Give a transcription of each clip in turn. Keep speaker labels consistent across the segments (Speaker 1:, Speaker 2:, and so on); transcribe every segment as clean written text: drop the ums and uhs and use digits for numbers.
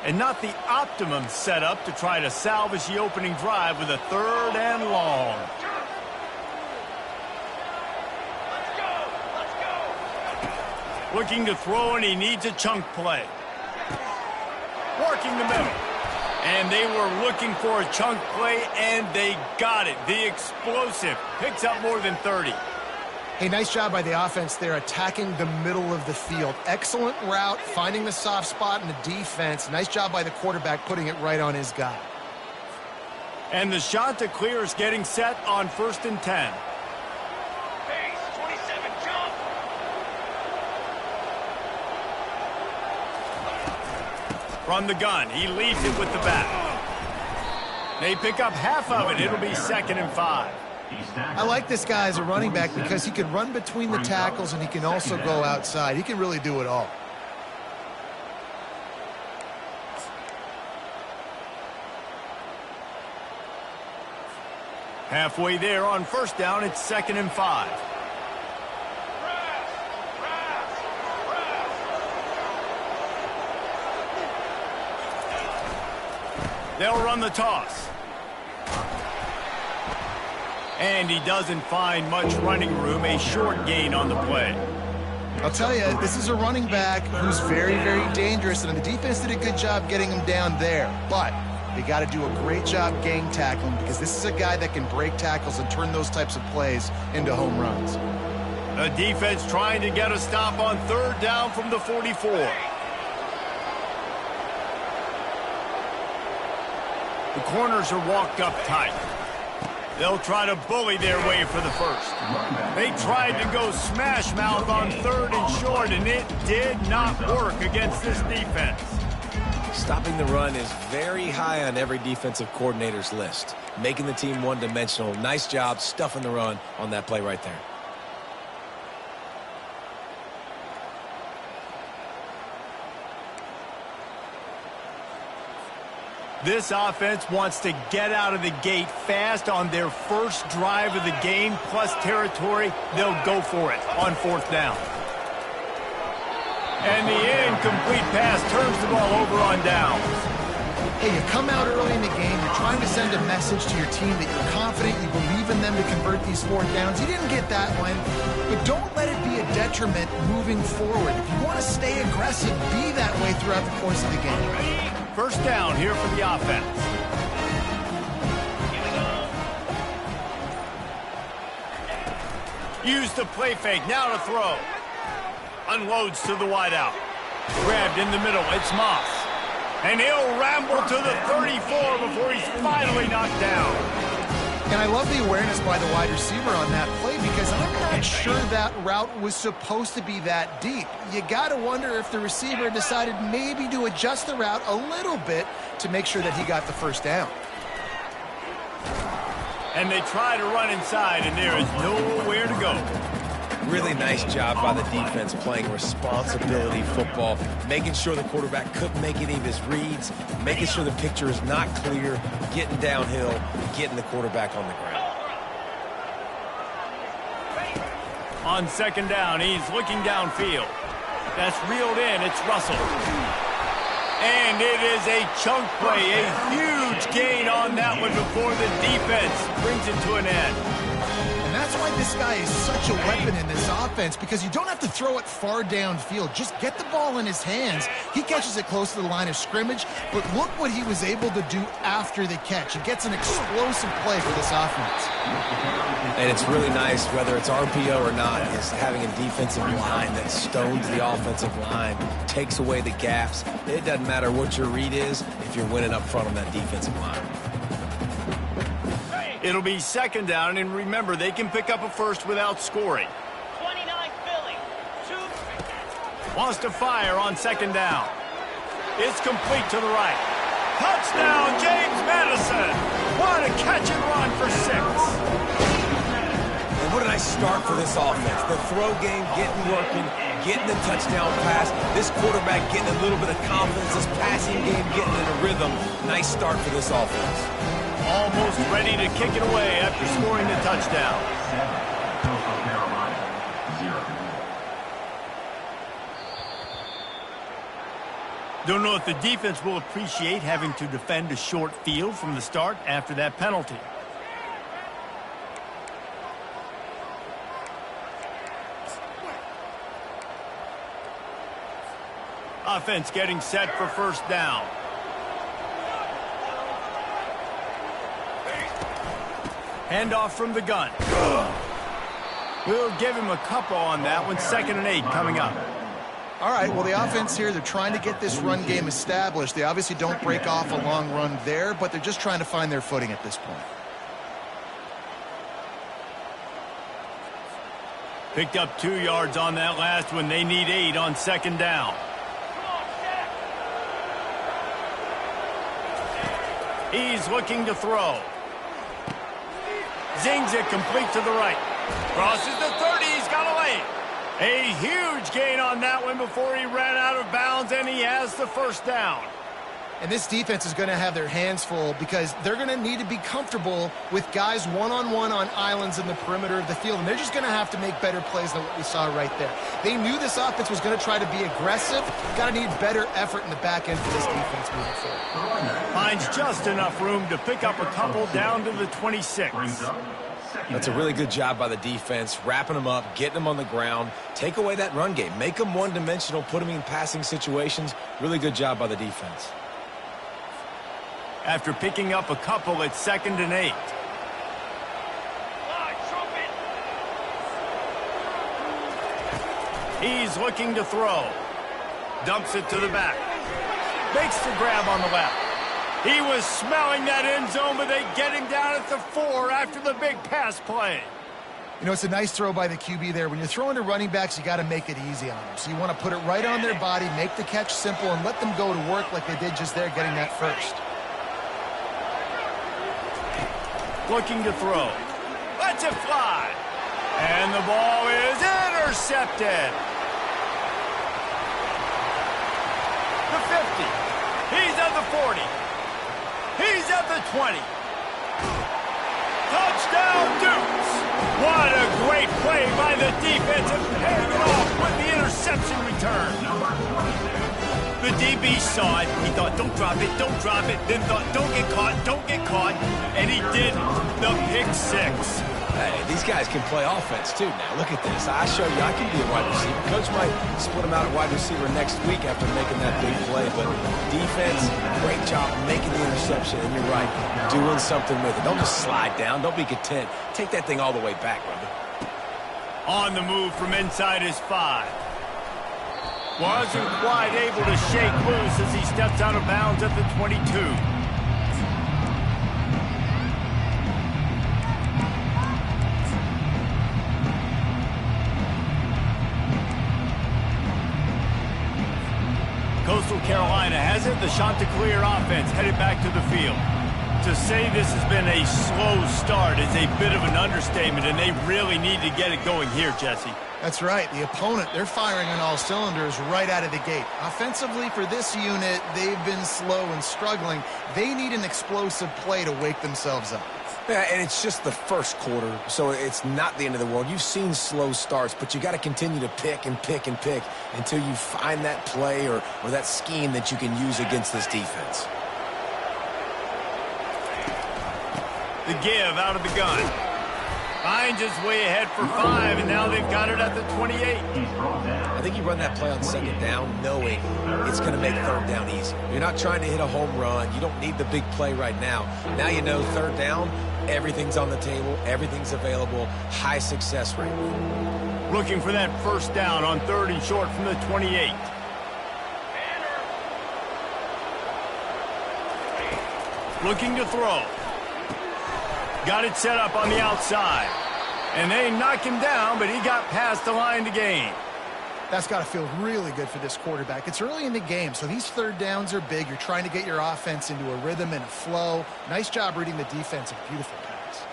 Speaker 1: and not the optimum setup to try to salvage the opening drive with a 3rd and long. Looking to throw, and he needs a chunk play. Working the middle. And they were looking for a chunk play, and they got it. The explosive picks up more than 30.
Speaker 2: Hey, nice job by the offense there, attacking the middle of the field. Excellent route, finding the soft spot in the defense. Nice job by the quarterback putting it right on his guy.
Speaker 1: And the shot to clear is getting set on 1st and 10.
Speaker 3: Base, 27, jump.
Speaker 1: From the gun, he leaves it with the back. They pick up half of it. It'll be 2nd and 5.
Speaker 2: I like this guy as a running back because he can run between the tackles and he can also go outside. He can really do it all.
Speaker 1: Halfway there on 1st down, it's 2nd and 5. They'll run the toss. And he doesn't find much running room, a short gain on the play.
Speaker 2: I'll tell you, this is a running back who's very, very dangerous, and the defense did a good job getting him down there. But they got to do a great job gang tackling because this is a guy that can break tackles and turn those types of plays into home runs.
Speaker 1: The defense trying to get a stop on 3rd down from the 44. The corners are walked up tight. They'll try to bully their way for the 1st. They tried to go smash mouth on 3rd and short, and it did not work against this defense.
Speaker 4: Stopping the run is very high on every defensive coordinator's list. Making the team one-dimensional. Nice job stuffing the run on that play right there.
Speaker 1: This offense wants to get out of the gate fast on their 1st drive of the game, plus territory. They'll go for it on 4th down. And the incomplete pass turns the ball over on downs.
Speaker 2: Hey, you come out early in the game, you're trying to send a message to your team that you're confident, you believe in them to convert these 4th downs. You didn't get that one, but don't let it be a detriment moving forward. If you want to stay aggressive, be that way throughout the course of the game.
Speaker 1: 1st down here for the offense. Use the play fake, now to throw. Unloads to the wideout. Grabbed in the middle, it's Moss. And he'll ramble to the 34 before he's finally knocked down.
Speaker 2: And I love the awareness by the wide receiver on that play because I'm not sure that route was supposed to be that deep. You got to wonder if the receiver decided maybe to adjust the route a little bit to make sure that he got the 1st down.
Speaker 1: And they try to run inside, and there is nowhere to go.
Speaker 4: Really nice job by the defense playing responsibility football, making sure the quarterback couldn't make any of his reads, making sure the picture is not clear, getting downhill, getting the quarterback on the ground.
Speaker 1: On 2nd down, he's looking downfield. That's reeled in, it's Russell. And it is a chunk play, a huge gain on that one before the defense brings it to an end.
Speaker 2: That's why this guy is such a weapon in this offense, because you don't have to throw it far downfield. Just get the ball in his hands. He catches it close to the line of scrimmage, but look what he was able to do after the catch. He gets an explosive play for this offense.
Speaker 4: And it's really nice, whether it's RPO or not, is having a defensive line that stones the offensive line, takes away the gaps. It doesn't matter what your read is if you're winning up front on that defensive line.
Speaker 1: It'll be 2nd down, and remember, they can pick up a 1st without scoring.
Speaker 3: 29 Philly. 2.
Speaker 1: Wants to fire on 2nd down. It's complete to the right. Touchdown, James Madison. What a catch and run for 6.
Speaker 4: And what a nice start for this offense. The throw game working, getting the touchdown pass. This quarterback getting a little bit of confidence. This passing game getting in a rhythm. Nice start for this offense.
Speaker 1: Almost ready to kick it away after scoring the touchdown. Don't know if the defense will appreciate having to defend a short field from the start after that penalty. Offense getting set for first down. Handoff from the gun. We'll give him a couple on that one. 2nd and 8 coming up.
Speaker 2: All right, well, the offense here, they're trying to get this run game established. They obviously don't break off a long run there, but they're just trying to find their footing at this point.
Speaker 1: Picked up 2 yards on that last one. They need 8 on 2nd down. He's looking to throw. Zings it complete to the right. Crosses the 30. He's got a lane. A huge gain on that one before he ran out of bounds, and he has the first down.
Speaker 2: And this defense is going to have their hands full because they're going to need to be comfortable with guys one-on-one on islands in the perimeter of the field, and they're just going to have to make better plays than what we saw right there. They knew this offense was going to try to be aggressive. Got to need better effort in the back end for this defense moving forward.
Speaker 1: Finds just enough room to pick up a couple down to the 26.
Speaker 4: That's a really good job by the defense, wrapping them up, getting them on the ground, take away that run game, make them one-dimensional, put them in passing situations. Really good job by the defense.
Speaker 1: After picking up a couple at 2nd and 8. He's looking to throw. Dumps it to the back. Makes the grab on the left. He was smelling that end zone, but they get him down at the 4 after the big pass play.
Speaker 2: You know, it's a nice throw by the QB there. When you're throwing to running backs, you got to make it easy on them. So you want to put it right on their body, make the catch simple, and let them go to work like they did just there, getting that first.
Speaker 1: Looking to throw. Lets it fly. And the ball is intercepted. The 50. He's at the 40. He's at the 20. Touchdown, Dukes. What a great play by the defense and paying it off with the interception return. The DB saw it. He thought, don't drop it, don't drop it. Then thought, don't get caught, don't get caught. And he did the pick 6.
Speaker 4: Hey, these guys can play offense, too, now. Look at this. I show you I can be a wide receiver. Coach might split him out at wide receiver next week after making that big play. But defense, great job making the interception. And you're right, doing something with it. Don't just slide down. Don't be content. Take that thing all the way back, brother.
Speaker 1: On the move from inside his 5. Wasn't quite able to shake loose as he steps out of bounds at the 22. Coastal Carolina has it. The Chanticleer offense headed back to the field. To say this has been a slow start is a bit of an understatement, and they really need to get it going here, Jesse.
Speaker 2: That's right. The opponent, they're firing on all cylinders right out of the gate. Offensively, for this unit, they've been slow and struggling. They need an explosive play to wake themselves up.
Speaker 4: Yeah, and it's just the first quarter, so it's not the end of the world. You've seen slow starts, but you got to continue to pick and pick and pick until you find that play or that scheme that you can use against this defense.
Speaker 1: The give out of the gun. Finds his way ahead for 5, and now they've got it at the 28.
Speaker 4: I think you run that play on 2nd down knowing it's going to make 3rd down easy. You're not trying to hit a home run. You don't need the big play right now. Now you know 3rd down, everything's on the table, everything's available, high success rate.
Speaker 1: Looking for that first down on 3rd and short from the 28. Looking to throw. Got it set up on the outside. And they knock him down, but he got past the line to gain.
Speaker 2: That's got to feel really good for this quarterback. It's early in the game, so these 3rd downs are big. You're trying to get your offense into a rhythm and a flow. Nice job reading the defense. A beautiful pass.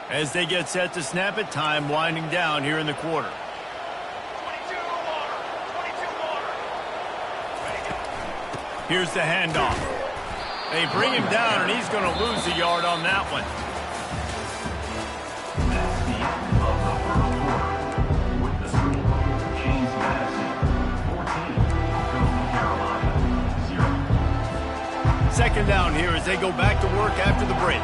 Speaker 1: As they get set to snap it, time winding down here in the quarter. Here's the handoff. They bring him down, and he's going to lose a yard on that one. down here as they go back to work after the break.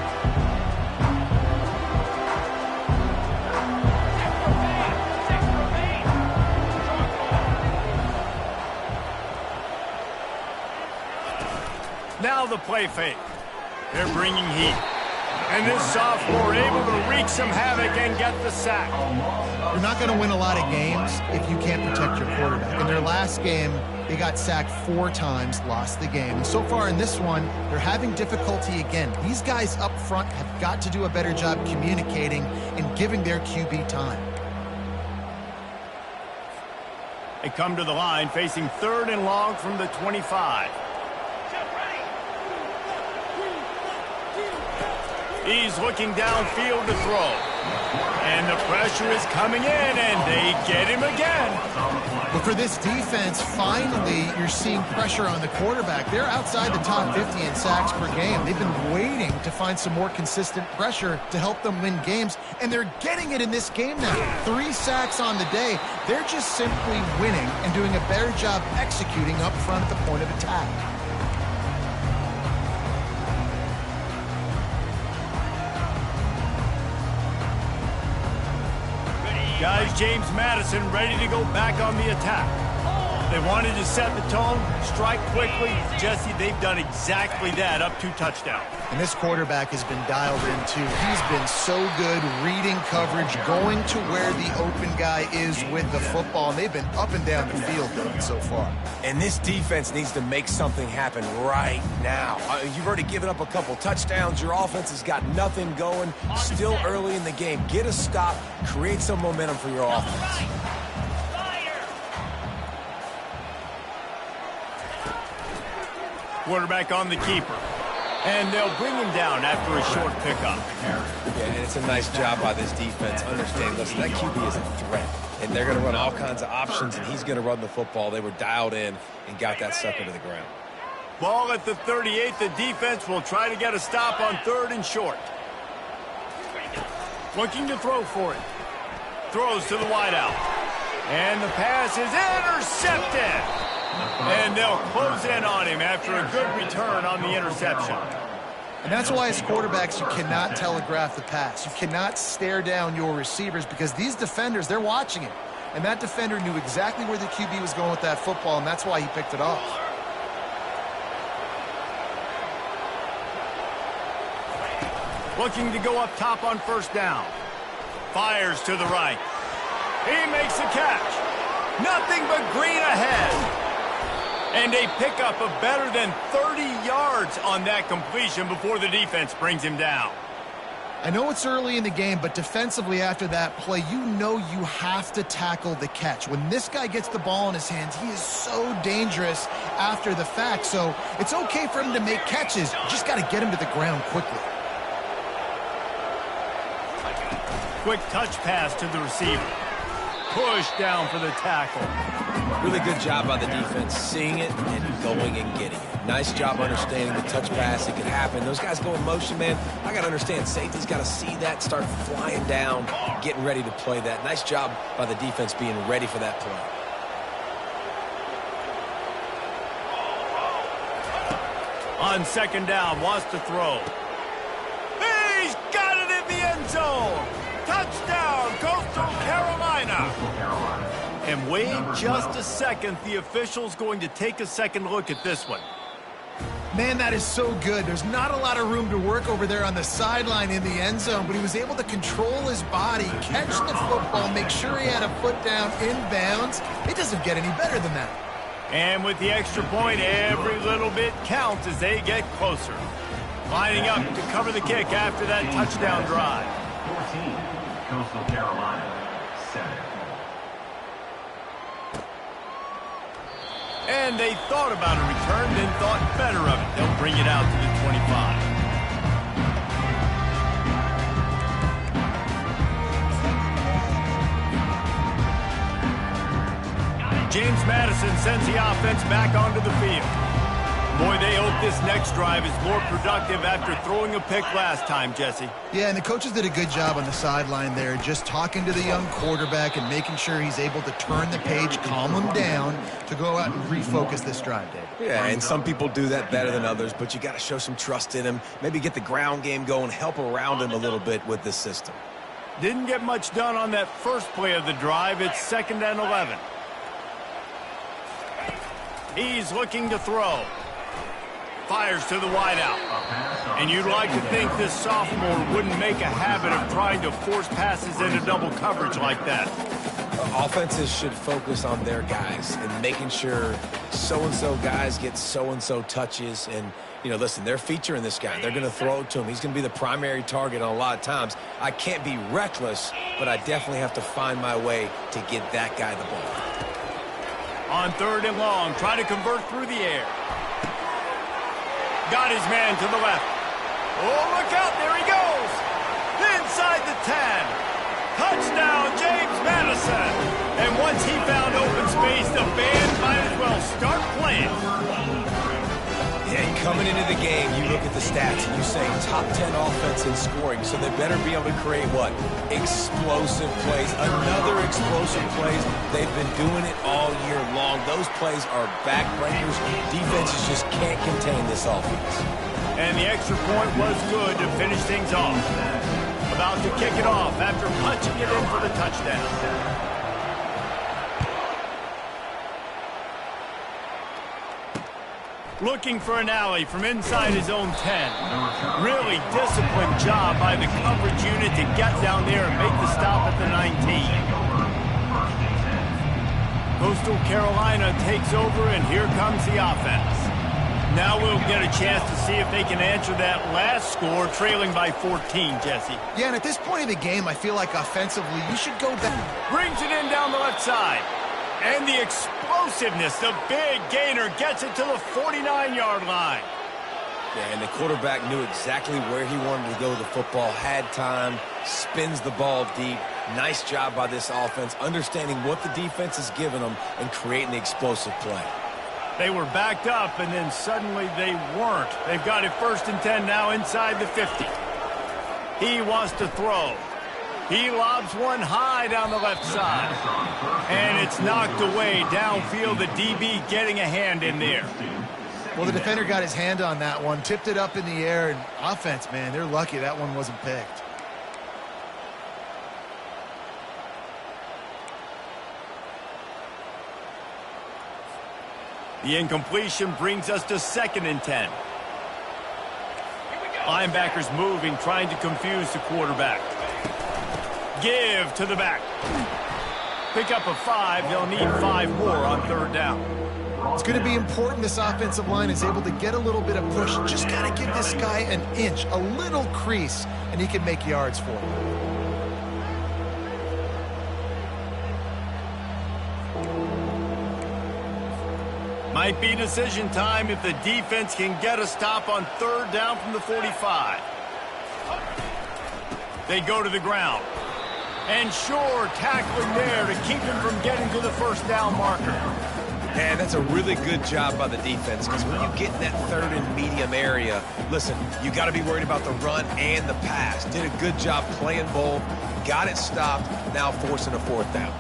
Speaker 1: Now the play fake. They're bringing heat. And this sophomore able to wreak some havoc and get the sack.
Speaker 2: You're not going to win a lot of games if you can't protect your quarterback. In their last game, they got sacked 4 times, lost the game. And so far in this one, they're having difficulty again. These guys up front have got to do a better job communicating and giving their QB time.
Speaker 1: They come to the line facing 3rd and long from the 25. He's looking downfield to throw. And the pressure is coming in, and they get him again.
Speaker 2: But for this defense, finally, you're seeing pressure on the quarterback. They're outside the top 50 in sacks per game. They've been waiting to find some more consistent pressure to help them win games, and they're getting it in this game now. 3 sacks on the day. They're just simply winning and doing a better job executing up front at the point of attack.
Speaker 1: Guys, James Madison ready to go back on the attack. They wanted to set the tone, strike quickly. Jesse, they've done exactly that, up 2 touchdowns.
Speaker 2: And this quarterback has been dialed in, too. He's been so good reading coverage, going to where the open guy is with the football. And they've been up and down the field so far.
Speaker 4: And this defense needs to make something happen right now. You've already given up a couple touchdowns. Your offense has got nothing going. Still early in the game. Get a stop. Create some momentum for your offense.
Speaker 1: Quarterback on the keeper. And they'll bring him down after a short pickup.
Speaker 4: Yeah, and it's a nice job by this defense. Understand, listen, that QB is a threat. And they're going to run all kinds of options, and he's going to run the football. They were dialed in and got that sucker to the ground.
Speaker 1: Ball at the 38. The defense will try to get a stop on 3rd and short. Looking to throw for it. Throws to the wideout. And the pass is intercepted. And they'll close in on him after a good return on the interception.
Speaker 2: And that's why as quarterbacks, you cannot telegraph the pass. You cannot stare down your receivers because these defenders, they're watching it. And that defender knew exactly where the QB was going with that football, and that's why he picked it off.
Speaker 1: Looking to go up top on 1st down. Fires to the right. He makes the catch. Nothing but green ahead. And a pickup of better than 30 yards on that completion before the defense brings him down.
Speaker 2: I know it's early in the game, but defensively after that play, you know you have to tackle the catch. When this guy gets the ball in his hands, he is so dangerous after the fact. So it's okay for him to make catches. You just got to get him to the ground quickly.
Speaker 1: Quick touch pass to the receiver. Push down for the tackle.
Speaker 4: Really good job by the defense, seeing it and going and getting it. Nice job understanding the touch pass. It could happen. Those guys go in motion, man. I got to understand, safety's got to see that, start flying down, getting ready to play that. Nice job by the defense being ready for that play.
Speaker 1: On 2nd down, wants to throw. He's got it in the end zone. Touchdown, Coastal Carolina. And wait just a second. The official's going to take a second look at this one.
Speaker 2: Man, that is so good. There's not a lot of room to work over there on the sideline in the end zone, but he was able to control his body, catch the football, make sure he had a foot down inbounds. It doesn't get any better than that.
Speaker 1: And with the extra point, every little bit counts as they get closer. Lining up to cover the kick after that touchdown drive.
Speaker 5: 14, Coastal Carolina, 7.
Speaker 1: And they thought about a return, then thought better of it. They'll bring it out to the 25. James Madison sends the offense back onto the field. Boy, they hope this next drive is more productive after throwing a pick last time, Jesse.
Speaker 2: Yeah, and the coaches did a good job on the sideline there, just talking to the young quarterback and making sure he's able to turn the page, calm him down to go out and refocus this drive, Dave.
Speaker 4: Yeah, and some people do that better than others, but you got to show some trust in him. Maybe get the ground game going, help around him a little bit with this system.
Speaker 1: Didn't get much done on that first play of the drive. It's 2nd and 11. He's looking to throw. Fires to the wideout. And you'd like to think this sophomore wouldn't make a habit of trying to force passes into double coverage like that.
Speaker 4: Offenses should focus on their guys and making sure so-and-so guys get so-and-so touches. And, you know, listen, they're featuring this guy. They're going to throw it to him. He's going to be the primary target on a lot of times. I can't be reckless, but I definitely have to find my way to get that guy the ball.
Speaker 1: On 3rd and long, try to convert through the air. Got his man to the left. Oh, look out, there he goes. Inside the 10. Touchdown, James Madison. And once he found open space, the band might as well start playing.
Speaker 4: Yeah, coming into the game, you look at the stats and you say top 10 offense in scoring, so they better be able to create what? Explosive plays. Another explosive plays. They've been doing it all year long. Those plays are backbreakers. Defenses just can't contain this offense.
Speaker 1: And the extra point was good to finish things off. About to kick it off after punching it in for the touchdown. Looking for an alley from inside his own 10. Really disciplined job by the coverage unit to get down there and make the stop at the 19. Coastal Carolina takes over, and here comes the offense. Now we'll get a chance to see if they can answer that last score, trailing by 14, Jesse.
Speaker 2: Yeah, and at this point of the game, I feel like offensively, you should go back.
Speaker 1: Brings it in down the left side. And the explosiveness, the big gainer gets it to the 49-yard line.
Speaker 4: Yeah, and the quarterback knew exactly where he wanted to go with the football, had time, spins the ball deep. Nice job by this offense, understanding what the defense is giving them and creating the explosive play.
Speaker 1: They were backed up, and then suddenly they weren't. They've got it 1st and 10 now inside the 50. He wants to throw. He lobs one high down the left side. And it's knocked away downfield, the DB getting a hand in there.
Speaker 2: Well, the defender got his hand on that one, tipped it up in the air, and offense, man, they're lucky that one wasn't picked.
Speaker 1: The incompletion brings us to 2nd and 10. Linebackers moving, trying to confuse the quarterback. Give to the back. Pick up a 5. They'll need 5 more on 3rd down.
Speaker 2: It's going to be important this offensive line is able to get a little bit of push. Just got to give this guy an inch, a little crease, and he can make yards for you.
Speaker 1: Might be decision time if the defense can get a stop on 3rd down from the 45. They go to the ground. And sure, tackling there to keep him from getting to the 1st down marker.
Speaker 4: Man, that's a really good job by the defense, because when you get in that 3rd and medium area, listen, you got to be worried about the run and the pass. Did a good job playing both, got it stopped, now forcing a 4th down.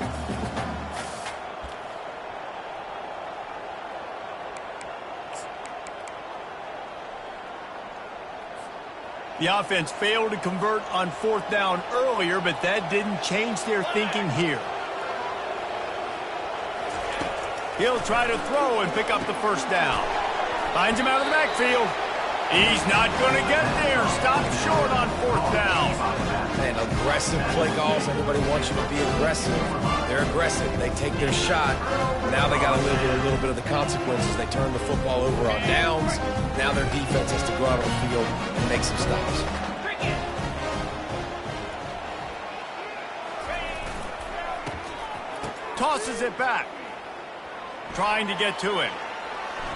Speaker 1: The offense failed to convert on 4th down earlier, but that didn't change their thinking here. He'll try to throw and pick up the 1st down. Finds him out of the backfield. He's not going to get there. Stopped short on 4th down.
Speaker 4: Man, aggressive play calls. Everybody wants you to be aggressive. They're aggressive. They take their shot. Now they got to live with a little bit of the consequences. They turn the football over on downs. Now their defense has to go out on the field and make some stops.
Speaker 1: Tosses it back. Trying to get to him.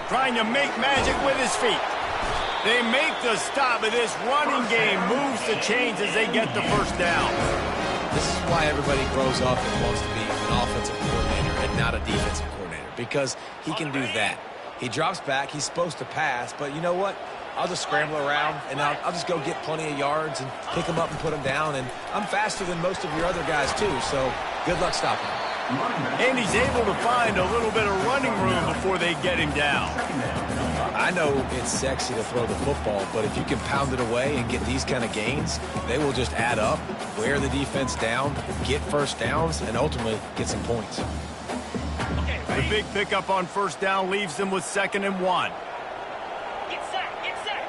Speaker 1: Trying to make magic with his feet. They make the stop, but this running game moves the chains as they get the 1st down.
Speaker 4: This is why everybody grows up and wants to be an offensive coordinator and not a defensive coordinator, because he can do that. He drops back. He's supposed to pass, but you know what? I'll just scramble around, and I'll just go get plenty of yards and pick him up and put him down. And I'm faster than most of your other guys, too, so good luck stopping him.
Speaker 1: And he's able to find a little bit of running room before they get him down.
Speaker 4: I know it's sexy to throw the football, but if you can pound it away and get these kind of gains, they will just add up, wear the defense down, get first downs, and ultimately get some points.
Speaker 1: The big pickup on first down leaves them with 2nd and 1.
Speaker 3: Get set, get set.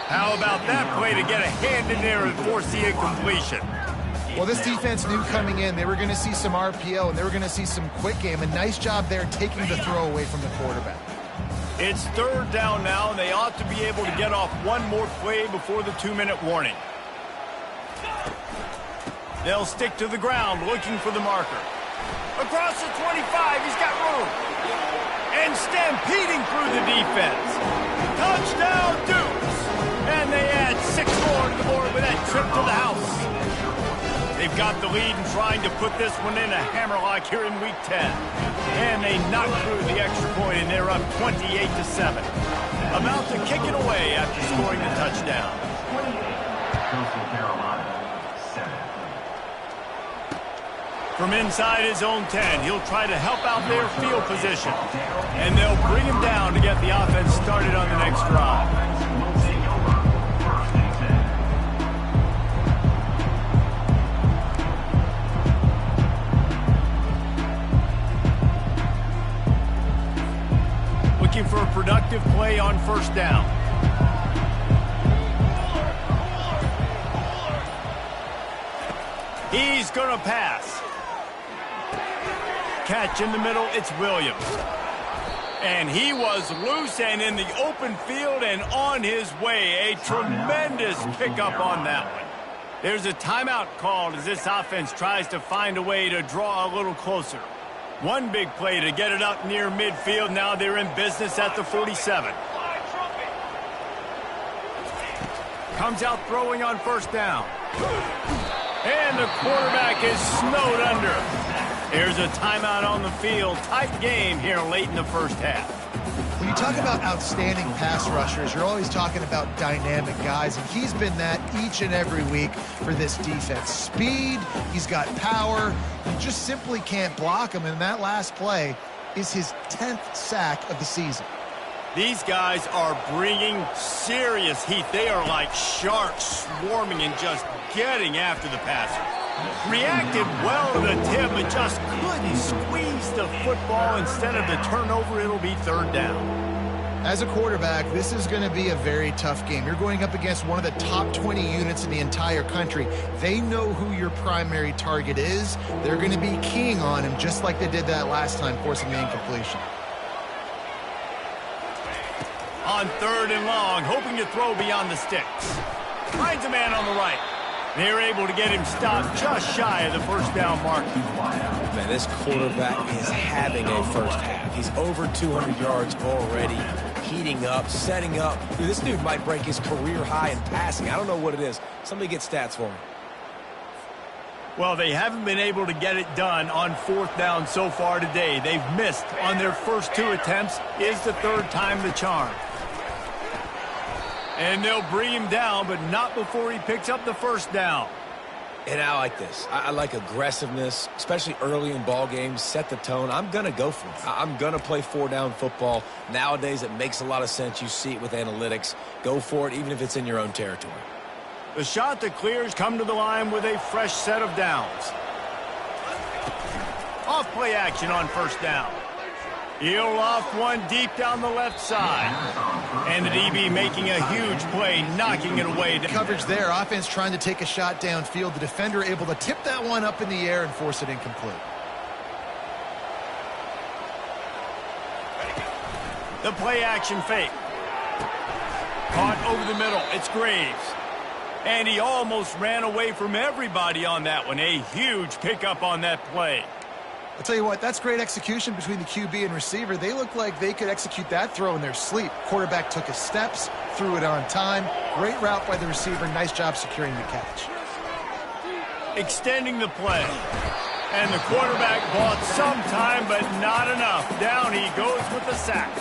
Speaker 1: How about that play to get a hand in there and force the incompletion?
Speaker 2: Well, this defense knew coming in they were going to see some RPO and they were going to see some quick game. A nice job there taking the throw away from the quarterback.
Speaker 1: It's 3rd down now, and they ought to be able to get off one more play before the 2-minute warning. They'll stick to the ground looking for the marker. Across the 25, he's got room. And stampeding through the defense. Touchdown, Dukes! And they add 6 more to the board with that trip to the house. They've got the lead and trying to put this one in a hammerlock here in Week 10. And they knock through the extra point, and they're up 28-7. About to kick it away after scoring the touchdown.
Speaker 5: Coastal Carolina, 7.
Speaker 1: From inside his own 10, he'll try to help out their field position. And they'll bring him down to get the offense started on the next drive.
Speaker 5: Will take over 1st and 10.
Speaker 1: Looking for a productive play on first down. He's going to pass. Catch in the middle, it's Williams. And he was loose and in the open field and on his way. A tremendous pickup on that one. There's a timeout called as this offense tries to find a way to draw a little closer. One big play to get it up near midfield. Now they're in business at the 47. Comes out throwing on first down. And the quarterback is snowed under. There's a timeout on the field. Tight game here late in the first half.
Speaker 2: When you talk about outstanding pass rushers, you're always talking about dynamic guys, and he's been that each and every week for this defense. Speed, he's got power, you just simply can't block him, and that last play is his 10th sack of the season.
Speaker 1: These guys are bringing serious heat. They are like sharks swarming and just getting after the passer. Reacted well to the tip, but just couldn't squeeze the football. Instead of the turnover, it'll be 3rd down.
Speaker 2: As a quarterback, this is going to be a very tough game. You're going up against one of the top 20 units in the entire country. They know who your primary target is. They're going to be keying on him just like they did that last time, forcing the incompletion.
Speaker 1: On 3rd and long, hoping to throw beyond the sticks. Finds a man on the right. They're able to get him stopped just shy of the first down mark.
Speaker 4: Man, this quarterback is having a first half. He's over 200 yards already, heating up, setting up. Dude, this dude might break his career high in passing. I don't know what it is. Somebody get stats for him.
Speaker 1: Well, they haven't been able to get it done on 4th down so far today. They've missed on their first 2 attempts. Is the 3rd time the charm. And they'll bring him down, but not before he picks up the first down.
Speaker 4: And I like this. I like aggressiveness, especially early in ball games. Set the tone. I'm going to go for it. I'm going to play 4-down football. Nowadays, it makes a lot of sense. You see it with analytics. Go for it, even if it's in your own territory.
Speaker 1: The shot that clears come to the line with a fresh set of downs. Off play action on first down. He'll off one deep down the left side. And the DB making a huge play, knocking it away.
Speaker 2: Coverage there, offense trying to take a shot downfield. The defender able to tip that one up in the air and force it incomplete.
Speaker 1: The play action fake. Caught over the middle. It's Graves. And he almost ran away from everybody on that one. A huge pickup on that play.
Speaker 2: I'll tell you what, that's great execution between the QB and receiver. They look like they could execute that throw in their sleep. Quarterback took his steps, threw it on time. Great route by the receiver. Nice job securing the catch.
Speaker 1: Extending the play. And the quarterback bought some time, but not enough. Down he goes with the sack.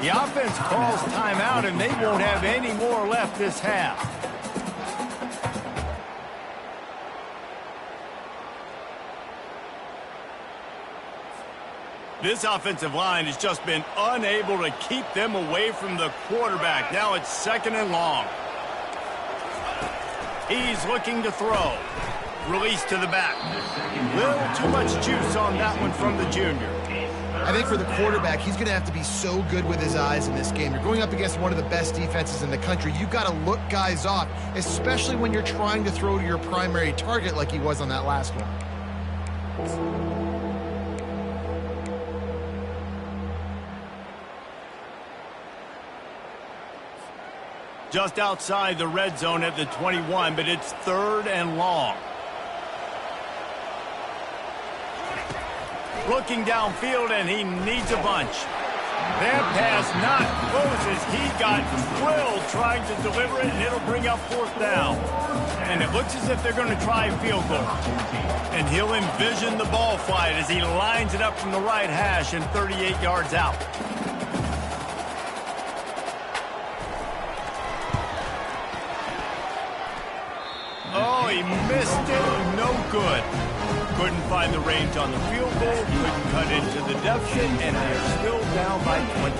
Speaker 1: The offense calls timeout, and they won't have any more left this half. This offensive line has just been unable to keep them away from the quarterback. Now it's 2nd and long. He's looking to throw. Release to the back. Little too much juice on that one from the junior.
Speaker 2: I think for the quarterback, he's going to have to be so good with his eyes in this game. You're going up against one of the best defenses in the country. You've got to look guys off, especially when you're trying to throw to your primary target like he was on that last one.
Speaker 1: Just outside the red zone at the 21, but it's 3rd and long. Looking downfield, and he needs a bunch. That pass not close as he got drilled trying to deliver it, and it'll bring up 4th down. And it looks as if they're going to try a field goal. And he'll envision the ball flight as he lines it up from the right hash and 38 yards out. Oh, he missed it. No good. Couldn't find the range on the field goal. Couldn't cut into the deficit, and they're still down by 21.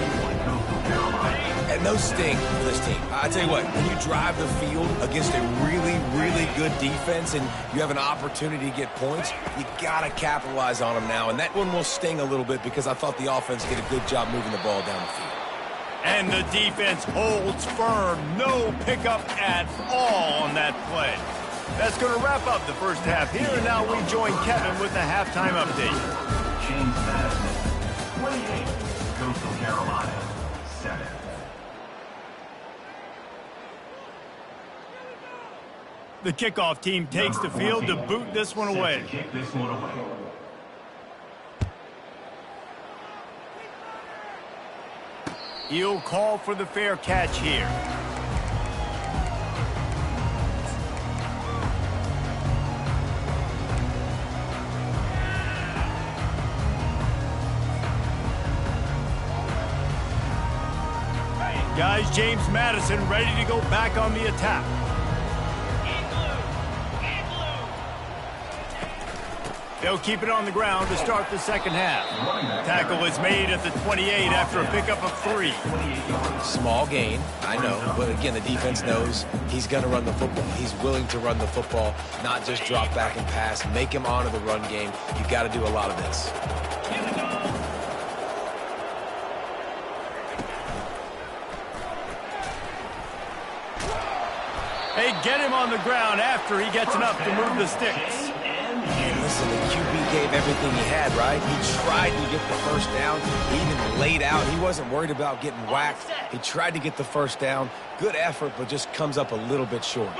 Speaker 4: And those sting for this team. I tell you what, when you drive the field against a really, really good defense and you have an opportunity to get points, you got to capitalize on them now. And that one will sting a little bit because I thought the offense did a good job moving the ball down the field.
Speaker 1: And the defense holds firm. No pickup at all on that play. That's going to wrap up the first half here, and now we join Kevin with the halftime update.
Speaker 5: James Madison, 28. Coastal Carolina, 7.
Speaker 1: The kickoff team takes the field to boot this one away.
Speaker 5: Kick this one away.
Speaker 1: He'll call for the fair catch here. Guys, James Madison ready to go back on the attack. They'll keep it on the ground to start the second half. Tackle is made at the 28 after a pickup of 3.
Speaker 4: Small gain, I know, but again, the defense knows he's going to run the football. He's willing to run the football, not just drop back and pass. Make him honor the run game. You got to do a lot of this.
Speaker 1: Hey, get him on the ground after he gets enough to move the sticks.
Speaker 4: And listen, the QB gave everything he had, right? He tried to get the first down. He even laid out. He wasn't worried about getting whacked. He tried to get the first down. Good effort, but just comes up a little bit short.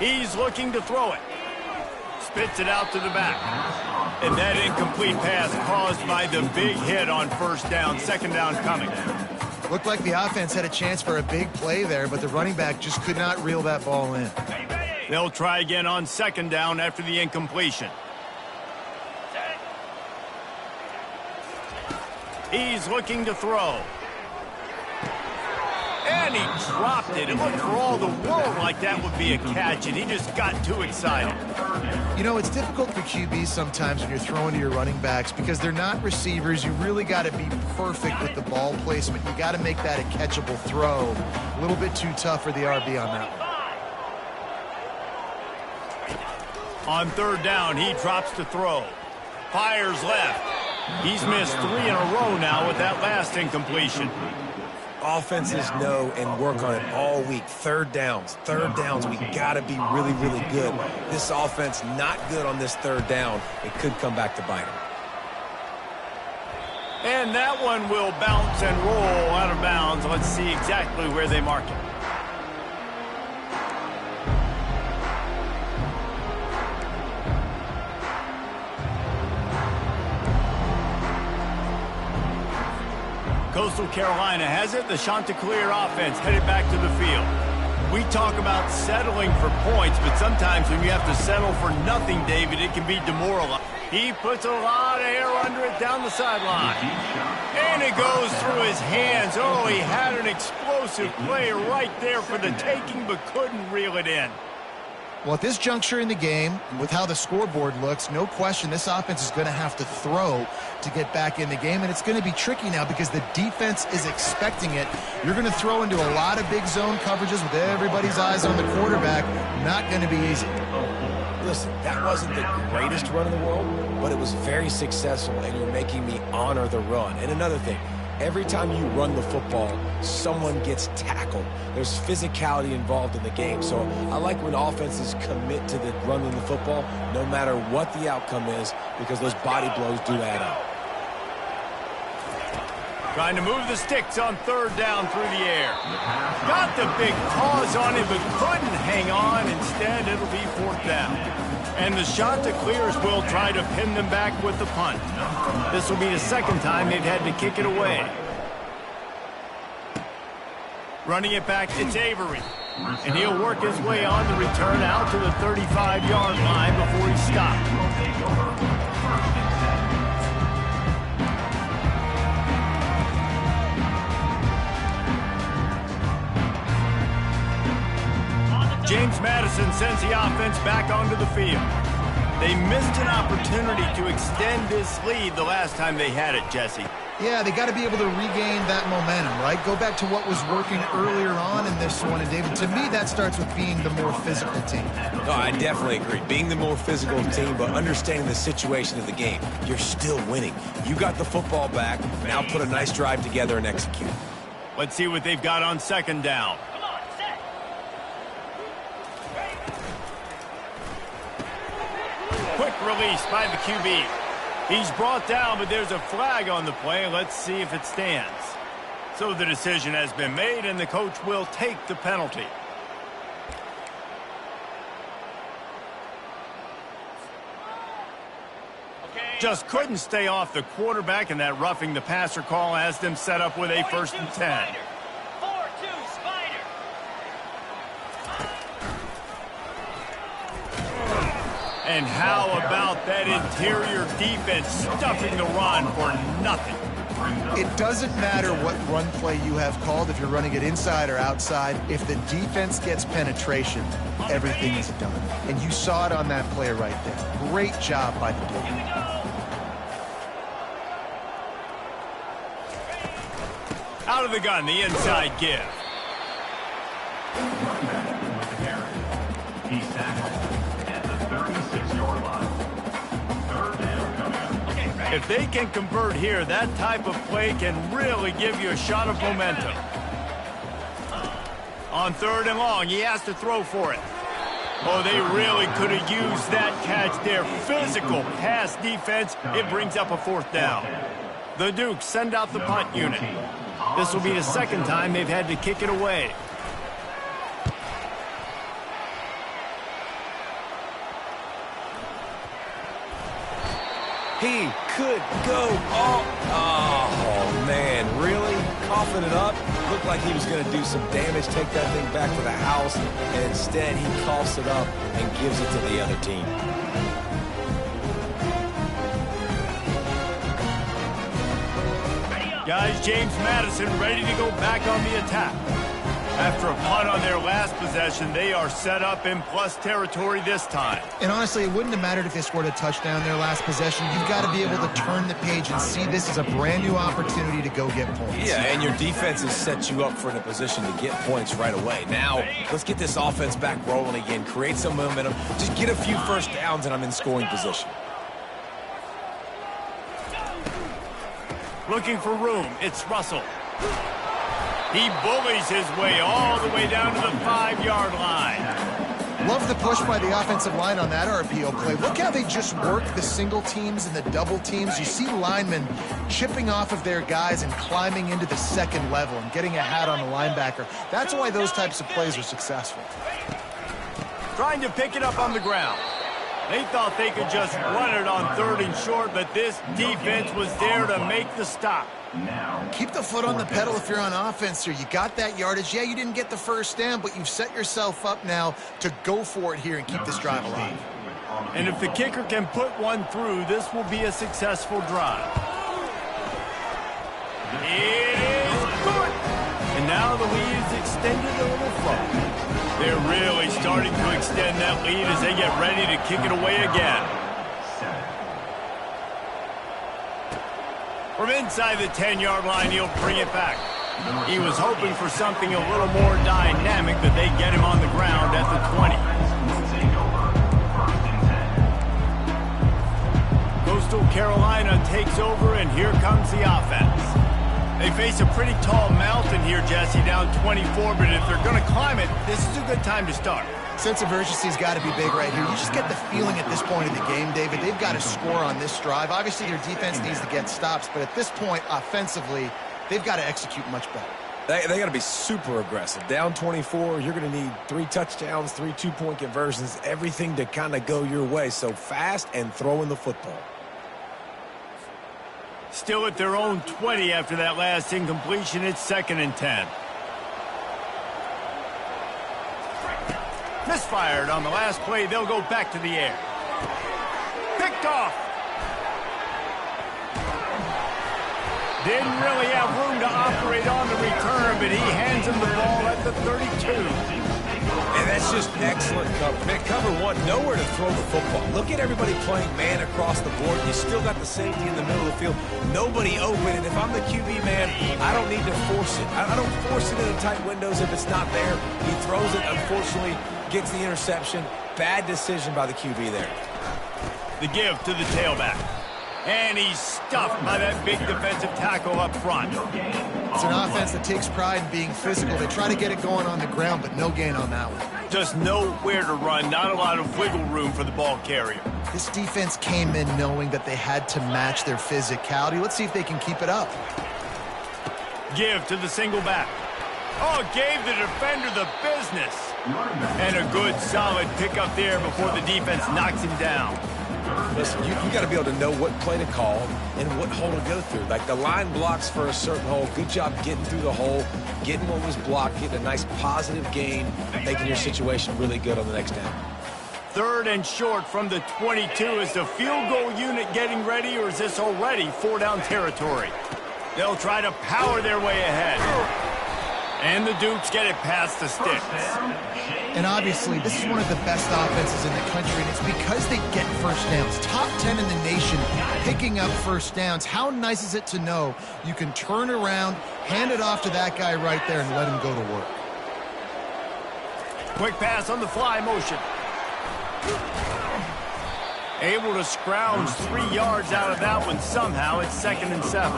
Speaker 1: He's looking to throw it. Spits it out to the back. And that incomplete pass caused by the big hit on first down. Second down coming.
Speaker 2: Looked like the offense had a chance for a big play there, but the running back just could not reel that ball in.
Speaker 1: They'll try again on second down after the incompletion. He's looking to throw. And he dropped it. It looked for all the world like that would be a catch, and he just got too excited.
Speaker 2: You know, it's difficult for QBs sometimes when you're throwing to your running backs because they're not receivers. You really got to be perfect with the ball placement. You got to make that a catchable throw. A little bit too tough for the RB on that one.
Speaker 1: On third down, he drops to throw. Fires left. He's missed 3 in a row now with that last incompletion.
Speaker 4: Offenses know and work on it all week. Third downs, we got to be really, really good. This offense not good on this third down. It could come back to bite them.
Speaker 1: And that one will bounce and roll out of bounds. Let's see exactly where they mark it. Coastal Carolina has it. The Chanticleer offense headed back to the field. We talk about settling for points, but sometimes when you have to settle for nothing, David, it can be demoralizing. He puts a lot of air under it down the sideline. And it goes through his hands. Oh, he had an explosive play right there for the taking, but couldn't reel it in.
Speaker 2: Well, at this juncture in the game, with how the scoreboard looks, no question this offense is going to have to throw to get back in the game, and it's going to be tricky now because the defense is expecting it. You're going to throw into a lot of big zone coverages with everybody's eyes on the quarterback. Not going to be easy.
Speaker 4: Listen, that wasn't the greatest run in the world, but it was very successful, and you're making me honor the run. And another thing, every time you run the football, someone gets tackled. There's physicality involved in the game. So I like when offenses commit to the running the football, no matter what the outcome is, because those body blows do add up.
Speaker 1: Trying to move the sticks on third down through the air. Got the big paws on it, but couldn't hang on. Instead, it'll be fourth down. And the shot to clears will try to pin them back with the punt. This will be the second time they've had to kick it away. Running it back, it's Avery. And he'll work his way on the return out to the 35-yard line before he's stopped. James Madison sends the offense back onto the field. They missed an opportunity to extend this lead the last time they had it, Jesse.
Speaker 2: Yeah, they got to be able to regain that momentum, right? Go back to what was working earlier on in this one. And, David, to me, that starts with being the more physical team.
Speaker 4: No, I definitely agree. Being the more physical team, but understanding the situation of the game. You're still winning. You got the football back. Now put a nice drive together and execute.
Speaker 1: Let's see what they've got on second down. Quick release by the QB. He's brought down, but there's a flag on the play. Let's see if it stands. So the decision has been made, and the coach will take the penalty. Just couldn't stay off the quarterback, and that roughing the passer call has them set up with a 1st and 10. And how about that interior defense stuffing the run for nothing?
Speaker 2: It doesn't matter what run play you have called, if you're running it inside or outside. If the defense gets penetration, everything is done. And you saw it on that play right there. Great job by the defense.
Speaker 1: Out of the gun, the inside give.
Speaker 5: He's tackled at the 36-yard line. Third down coming up.
Speaker 1: If they can convert here, that type of play can really give you a shot of momentum. On 3rd and long, he has to throw for it. Oh, they really could have used that catch there. Physical pass defense. It brings up a 4th down. The Dukes send out the punt unit. This will be the second time they've had to kick it away.
Speaker 4: He could go all... Oh, man, really? Coughing it up? Looked like he was going to do some damage, take that thing back to the house, and instead he coughs it up and gives it to the other team.
Speaker 1: Guys, James Madison ready to go back on the attack. After a punt on their last possession, they are set up in plus territory this time.
Speaker 2: And honestly, it wouldn't have mattered if they scored a touchdown their last possession. You've got to be able to turn the page and see this as a brand new opportunity to go get points.
Speaker 4: Yeah, and your defense has set you up for a position to get points right away. Now, let's get this offense back rolling again, create some momentum, just get a few first downs, and I'm in scoring position.
Speaker 1: Looking for room, it's Russell. He bullies his way all the way down to the 5-yard line.
Speaker 2: Love the push by the offensive line on that RPO play. Look how they just work the single teams and the double teams. You see linemen chipping off of their guys and climbing into the second level and getting a hat on the linebacker. That's why those types of plays are successful.
Speaker 1: Trying to pick it up on the ground. They thought they could just run it on 3rd and short, but this defense was there to make the stop.
Speaker 5: Now,
Speaker 2: Keep the foot on the pedal if you're on offense here. You got that yardage. Yeah, you didn't get the first down, but you've set yourself up now to go for it here and keep this drive alive.
Speaker 1: And if the kicker can put one through, this will be a successful drive. It is good. And now the lead is extended a little further. They're really starting to extend that lead as they get ready to kick it away again. From inside the 10-yard line, he'll bring it back. He was hoping for something a little more dynamic, but they get him on the ground at the 20. Coastal Carolina takes over, and here comes the offense. They face a pretty tall mountain here, Jesse, down 24, but if they're going to climb it, this is a good time to start.
Speaker 2: Sense of urgency's got to be big right here. You just get the feeling at this point of the game, David, they've got to score on this drive. Obviously, their defense needs to get stops, but at this point, offensively, they've got to execute much better.
Speaker 4: They got to be super aggressive. Down 24, you're going to need 3 touchdowns, 3 two-point conversions, everything to kind of go your way. So fast and throwing the football.
Speaker 1: Still at their own 20 after that last incompletion. It's 2nd and 10. Misfired on the last play. They'll go back to the air. Picked off. Didn't really have room to operate on the return, but he hands him the ball at the 32.
Speaker 4: And that's just excellent cover. Man, cover one, nowhere to throw the football. Look at everybody playing man across the board. You still got the safety in the middle of the field. Nobody open. And if I'm the QB, man, I don't need to force it. I don't force it into tight windows if it's not there. He throws it, unfortunately, gets the interception. Bad decision by the QB there.
Speaker 1: The give to the tailback. And he's stuffed by that big defensive tackle up front.
Speaker 2: It's an offense that takes pride in being physical. They try to get it going on the ground, but no gain on that one.
Speaker 1: Just nowhere to run, not a lot of wiggle room for the ball carrier.
Speaker 2: This defense came in knowing that they had to match their physicality. Let's see if they can keep it up.
Speaker 1: Give to the single back. Oh, gave the defender the business. And a good, solid pickup there before the defense knocks him down.
Speaker 4: Listen, you got to be able to know what play to call and what hole to go through. Like the line blocks for a certain hole. Good job getting through the hole, getting what was blocked, getting a nice positive gain, making your situation really good on the next down.
Speaker 1: 3rd and short from the 22. Is the field goal unit getting ready, or is this already 4-down territory? They'll try to power their way ahead. And the Dukes get it past the sticks.
Speaker 2: And obviously, this is one of the best offenses in the country, and it's because they get first downs. Top 10 in the nation picking up first downs. How nice is it to know you can turn around, hand it off to that guy right there, and let him go to work.
Speaker 1: Quick pass on the fly motion. Able to scrounge 3 yards out of that one somehow. It's 2nd and 7.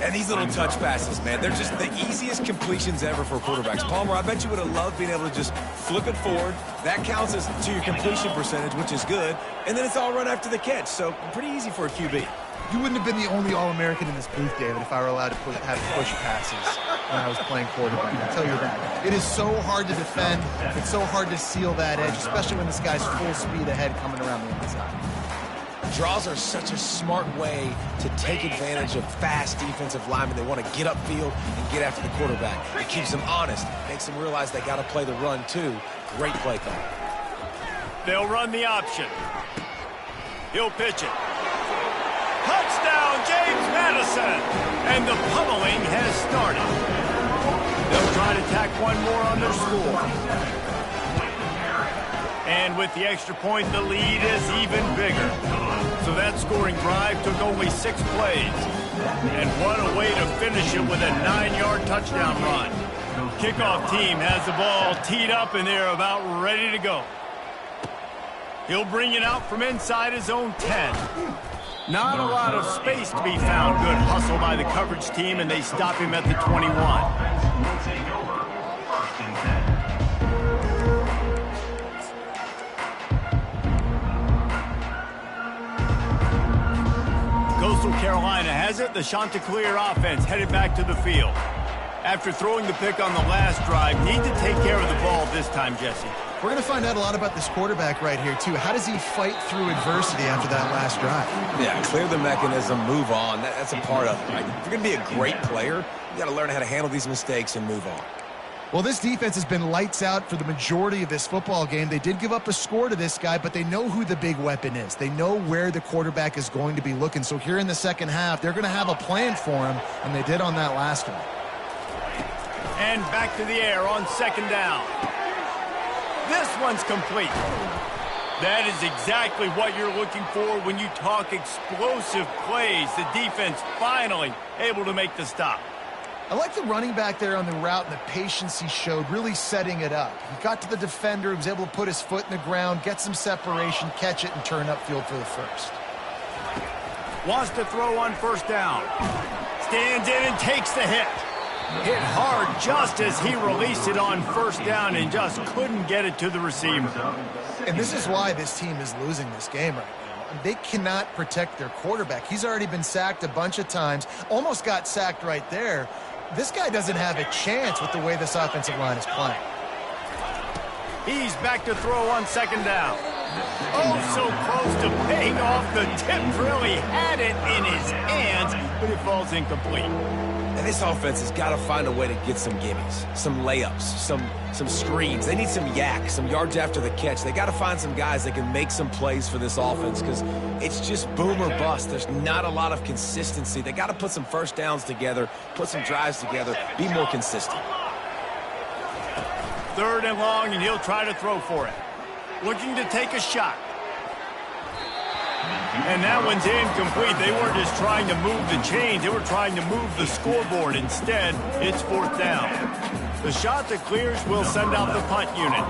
Speaker 4: And these little touch passes, man, they're just the easiest completions ever for quarterbacks. Palmer, I bet you would have loved being able to just flip it forward. That counts as to your completion percentage, which is good. And then it's all run after the catch, so pretty easy for a QB.
Speaker 2: You wouldn't have been the only All-American in this booth, David, if I were allowed to have push passes when I was playing quarterback. I'll tell you that. It is so hard to defend. It's so hard to seal that edge, especially when this guy's full speed ahead coming around the inside.
Speaker 4: Draws are such a smart way to take advantage of fast defensive linemen. They want to get upfield and get after the quarterback. It keeps them honest, makes them realize they got to play the run too. Great play call.
Speaker 1: They'll run the option. He'll pitch it. Touchdown, James Madison! And the pummeling has started. They'll try to tack one more on their score. And with the extra point, the lead is even bigger. So that scoring drive took only 6 plays. And what a way to finish it with a 9-yard touchdown run. Kickoff team has the ball teed up, and they're about ready to go. He'll bring it out from inside his own 10. Not a lot of space to be found. Good hustle by the coverage team, and they stop him at the 21.
Speaker 5: will take over 1st and 10.
Speaker 1: Coastal Carolina has it. The Chanticleer offense headed back to the field. After throwing the pick on the last drive, need to take care of the ball this time, Jesse.
Speaker 2: We're going to find out a lot about this quarterback right here, too. How does he fight through adversity after that last drive?
Speaker 4: Yeah, clear the mechanism, move on. That's a part of it, right? If you're going to be a great player, you got to learn how to handle these mistakes and move on.
Speaker 2: Well, this defense has been lights out for the majority of this football game. They did give up a score to this guy, but they know who the big weapon is. They know where the quarterback is going to be looking. So here in the second half, they're going to have a plan for him, and they did on that last one.
Speaker 1: And back to the air on second down. This one's complete. That is exactly what you're looking for when you talk explosive plays. The defense finally able to make the stop.
Speaker 2: I like the running back there on the route and the patience he showed, really setting it up. He got to the defender, he was able to put his foot in the ground, get some separation, catch it, and turn upfield for the first.
Speaker 1: Wants to throw on first down. Stands in and takes the hit. Hit hard just as he released it on first down and just couldn't get it to the receiver.
Speaker 2: And this is why this team is losing this game right now. They cannot protect their quarterback. He's already been sacked a bunch of times, almost got sacked right there. This guy doesn't have a chance with the way this offensive line is playing.
Speaker 1: He's back to throw on second down. Oh, so close to paying off. The tip really had it in his hands, but it falls incomplete.
Speaker 4: And this offense has got to find a way to get some gimmies, some layups, some screens. They need some yak, some yards after the catch. They got to find some guys that can make some plays for this offense because it's just boom or bust. There's not a lot of consistency. They got to put some first downs together, put some drives together, be more consistent.
Speaker 1: Third and long, and he'll try to throw for it. Looking to take a shot. And that one's incomplete. They weren't just trying to move the chains. They were trying to move the scoreboard. Instead, it's fourth down. The shot that clears will send out the punt unit.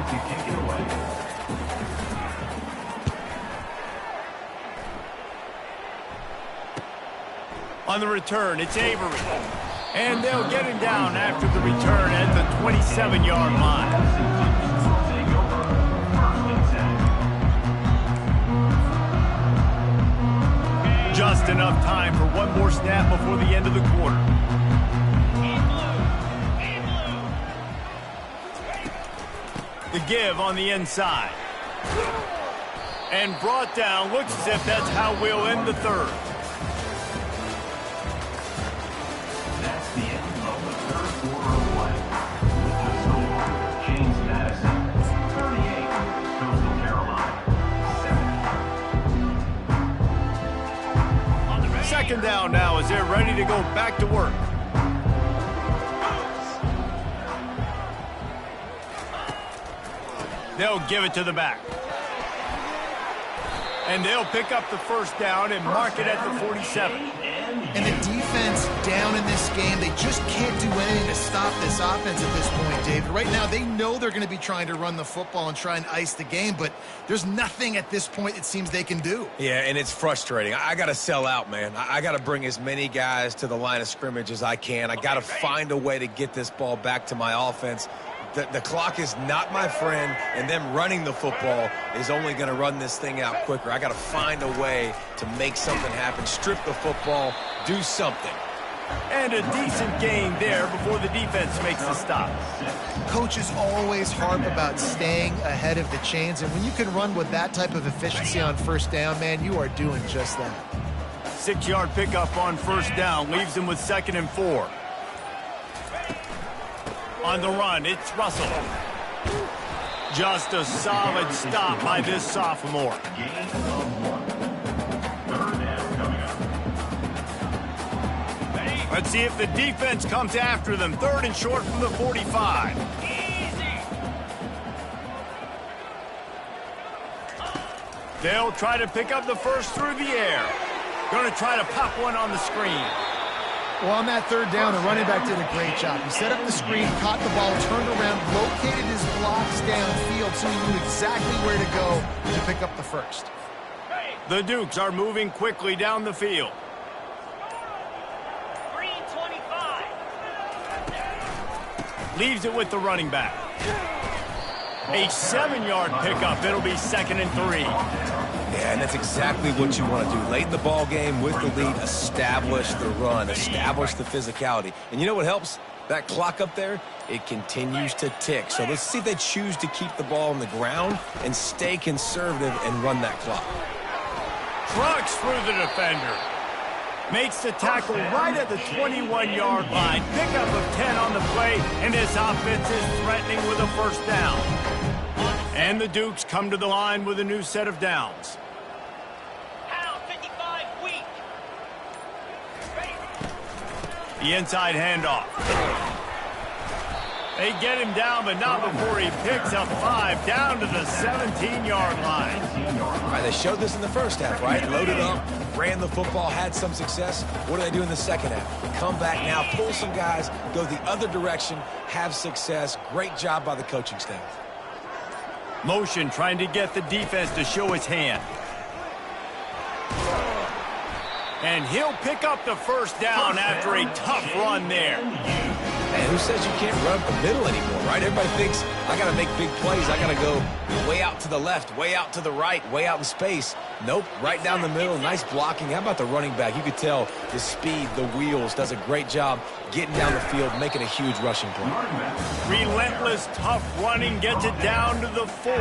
Speaker 1: On the return, it's Avery. And they'll get him down after the return at the 27-yard line. Just enough time for one more snap before the end of the quarter. The give on the inside. And brought down. Looks as if that's how we'll end the third.
Speaker 5: That's the end of the third quarter of play. The score, James Madison, 38, Coastal Carolina, 7.
Speaker 1: Second down now as they're ready to go back to work. They'll give it to the back. And they'll pick up the first down and mark it at the 47.
Speaker 2: And the defense down in this game, they just can't do anything to stop this offense at this point, David. Right now, they know they're going to be trying to run the football and try and ice the game, but there's nothing at this point it seems they can do.
Speaker 4: Yeah, and it's frustrating. I got to sell out, man. I got to bring as many guys to the line of scrimmage as I can. I got to find a way to get this ball back to my offense. The clock is not my friend, and them running the football is only going to run this thing out quicker. I got to find a way to make something happen, strip the football, do something.
Speaker 1: And a decent gain there before the defense makes the stop.
Speaker 2: Coaches always harp about staying ahead of the chains, and when you can run with that type of efficiency on first down, man, you are doing just that.
Speaker 1: 6-yard pickup on first down leaves them with 2nd and 4. On the run, it's Russell. Just a solid stop by this sophomore.
Speaker 5: Gain of 1. Third down coming up.
Speaker 1: Let's see if the defense comes after them. 3rd and short from the 45. They'll try to pick up the first through the air. Going to try to pop one on the screen.
Speaker 2: Well, on that third down, the running back did a great job. He set up the screen, caught the ball, turned around, located his blocks downfield so he knew exactly where to go to pick up the first.
Speaker 1: The Dukes are moving quickly down the field.
Speaker 3: 325.
Speaker 1: Leaves it with the running back. A 7-yard pickup. It'll be 2nd and 3.
Speaker 4: Yeah, and that's exactly what you want to do. Late in the ball game with the lead, establish the run, establish the physicality. And you know what helps? That clock up there, it continues to tick. So let's see if they choose to keep the ball on the ground and stay conservative and run that clock.
Speaker 1: Trucks through the defender. Makes the tackle right at the 21-yard line. Pickup of 10 on the play, and this offense is threatening with a first down. And the Dukes come to the line with a new set of downs.
Speaker 3: Pound 55 weak.
Speaker 1: The inside handoff. They get him down, but not before he picks up 5 down to the 17-yard line.
Speaker 4: All right, they showed this in the first half, right? Loaded up, ran the football, had some success. What do they do in the second half? Come back now, pull some guys, go the other direction, have success. Great job by the coaching staff.
Speaker 1: Motion trying to get the defense to show its hand. And he'll pick up the first down after a tough run there.
Speaker 4: Man, who says you can't run up the middle anymore, right? Everybody thinks, I got to make big plays. I got to go way out to the left, way out to the right, way out in space. Nope, right down the middle. Nice blocking. How about the running back? You could tell the speed, the wheels, does a great job getting down the field, making a huge rushing play.
Speaker 1: Relentless, tough running gets it down to the 4.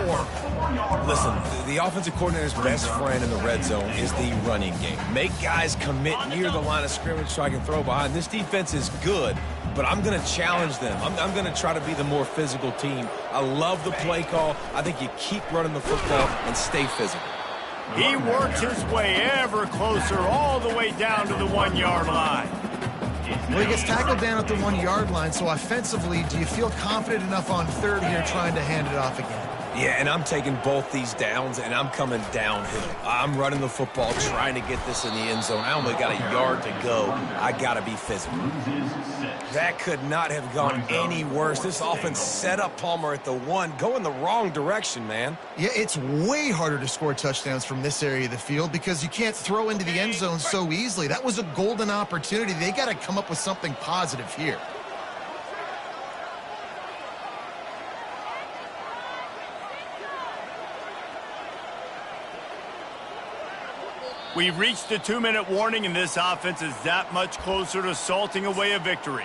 Speaker 4: Listen, the offensive coordinator's best friend in the red zone is the running game. Make guys commit near the line of scrimmage so I can throw behind. This defense is good, but I'm going to challenge them. I'm going to try to be the more physical team. I love the play call. I think you keep running the football and stay physical.
Speaker 1: He works his way ever closer all the way down to the 1-yard line.
Speaker 2: Well, he gets tackled down at the 1-yard line, so offensively, do you feel confident enough on third here trying to hand it off again?
Speaker 4: Yeah, and I'm taking both these downs, and I'm coming downhill. I'm running the football, trying to get this in the end zone. I only got a yard to go. I got to be physical. That could not have gone any worse. This offense set up Palmer at the 1, going the wrong direction, man.
Speaker 2: Yeah, it's way harder to score touchdowns from this area of the field because you can't throw into the end zone so easily. That was a golden opportunity. They got to come up with something positive here.
Speaker 1: We've reached the 2-minute warning, and this offense is that much closer to salting away a victory.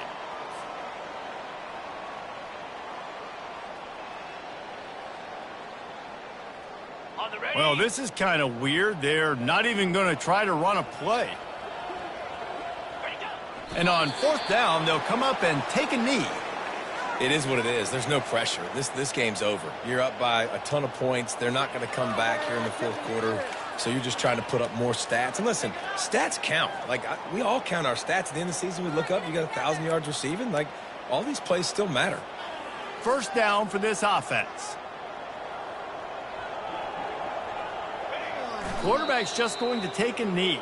Speaker 1: Well, this is kind of weird. They're not even going to try to run a play. And on 4th down, they'll come up and take a knee.
Speaker 4: It is what it is. There's no pressure. This game's over. You're up by a ton of points. They're not going to come back here in the 4th quarter. So you're just trying to put up more stats. And listen, stats count. Like, we all count our stats. At the end of the season, we look up, you got 1,000 yards receiving. Like, all these plays still matter.
Speaker 1: First down for this offense. Quarterback's just going to take a knee.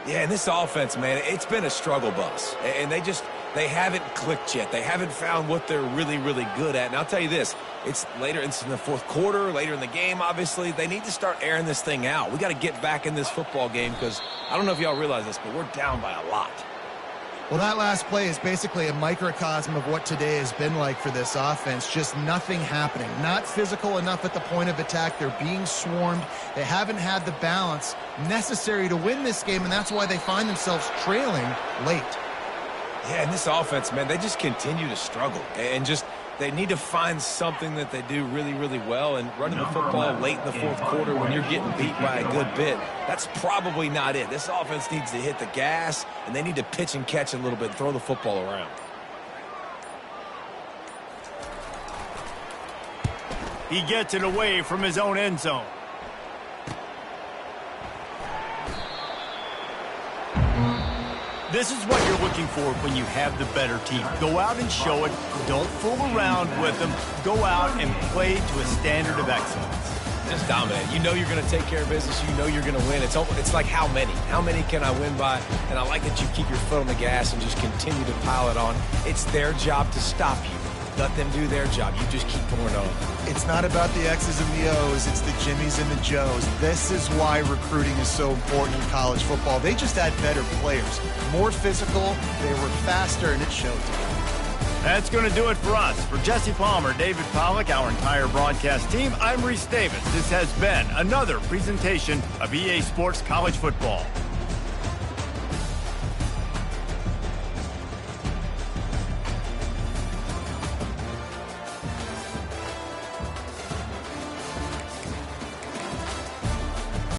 Speaker 4: Yeah, and this offense, man, it's been a struggle bus. And they haven't clicked yet. They haven't found what they're really, really good at. And I'll tell you this, it's later, it's in the 4th quarter, later in the game, obviously. They need to start airing this thing out. We got to get back in this football game because I don't know if y'all realize this, but we're down by a lot.
Speaker 2: Well, that last play is basically a microcosm of what today has been like for this offense. Just nothing happening. Not physical enough at the point of attack. They're being swarmed. They haven't had the balance necessary to win this game, and that's why they find themselves trailing late.
Speaker 4: Yeah, and this offense, man, they just continue to struggle. And just they need to find something that they do really, really well. And running the football late in the 4th quarter when you're getting beat by a good bit, that's probably not it. This offense needs to hit the gas, and they need to pitch and catch a little bit and throw the football around.
Speaker 1: He gets it away from his own end zone. This is what you're looking for when you have the better team. Go out and show it. Don't fool around with them. Go out and play to a standard of excellence.
Speaker 4: Just dominate. You know you're going to take care of business. You know you're going to win. It's like how many? How many can I win by? And I like that you keep your foot on the gas and just continue to pile it on. It's their job to stop you. Let them do their job. You just keep pouring on.
Speaker 2: It's not about the X's and the O's. It's the Jimmies and the Joes. This is why recruiting is so important in college football. They just had better players. More physical. They were faster, and it showed.
Speaker 1: That's going to do it for us. For Jesse Palmer, David Pollack, our entire broadcast team, I'm Reese Davis. This has been another presentation of EA Sports College Football.